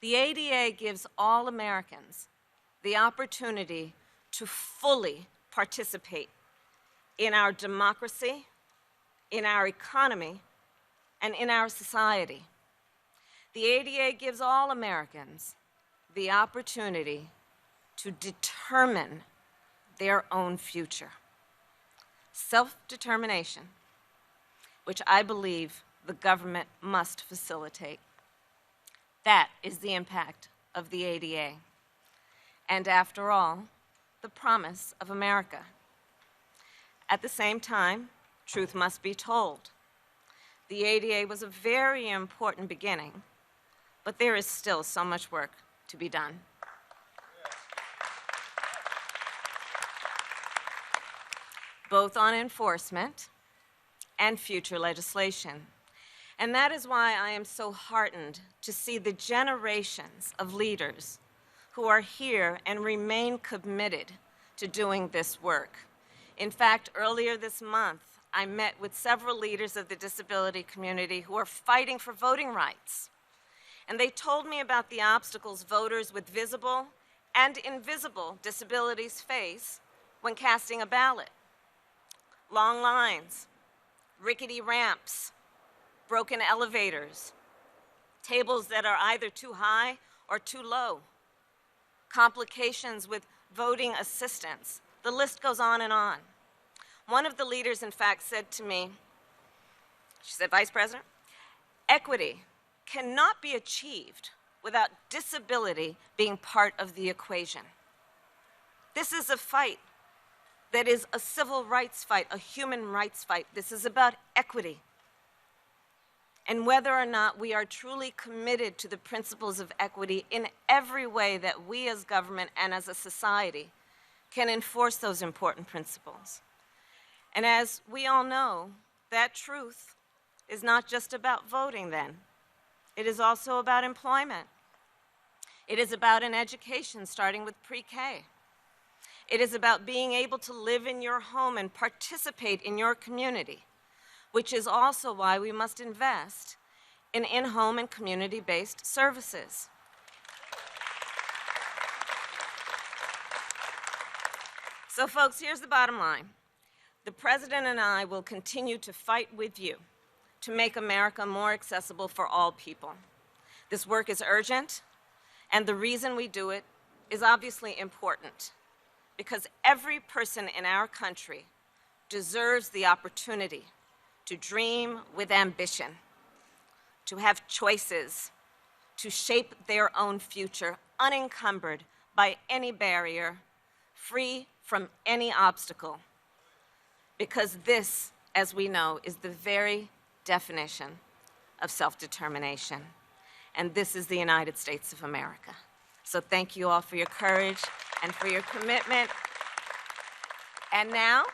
The ADA gives all Americans the opportunity to fully participate in our democracy, in our economy, and in our society. The ADA gives all Americans the opportunity to determine their own future. Self-determination, which I believe the government must facilitate. That is the impact of the ADA. And after all, the promise of America. At the same time, truth must be told. The ADA was a very important beginning, but there is still so much work to be done. Both on enforcement and future legislation. And that is why I am so heartened to see the generations of leaders who are here and remain committed to doing this work. In fact, earlier this month, I met with several leaders of the disability community who are fighting for voting rights. And they told me about the obstacles voters with visible and invisible disabilities face when casting a ballot. Long lines, rickety ramps, broken elevators, tables that are either too high or too low, complications with voting assistance. The list goes on and on. One of the leaders, in fact, said to me, she said, "Vice President, equity cannot be achieved without disability being part of the equation. This is a fight that is a civil rights fight, a human rights fight. This is about equity. And whether or not we are truly committed to the principles of equity in every way that we as government and as a society can enforce those important principles. And as we all know, that truth is not just about voting then. It is also about employment. It is about an education starting with pre-K. It is about being able to live in your home and participate in your community, which is also why we must invest in in-home and community-based services. So folks, here's the bottom line. The President and I will continue to fight with you to make America more accessible for all people. This work is urgent, and the reason we do it is obviously important, because every person in our country deserves the opportunity to dream with ambition, to have choices, to shape their own future unencumbered by any barrier, free from any obstacle. Because this, as we know, is the very definition of self-determination. And this is the United States of America. So thank you all for your courage and for your commitment. And now,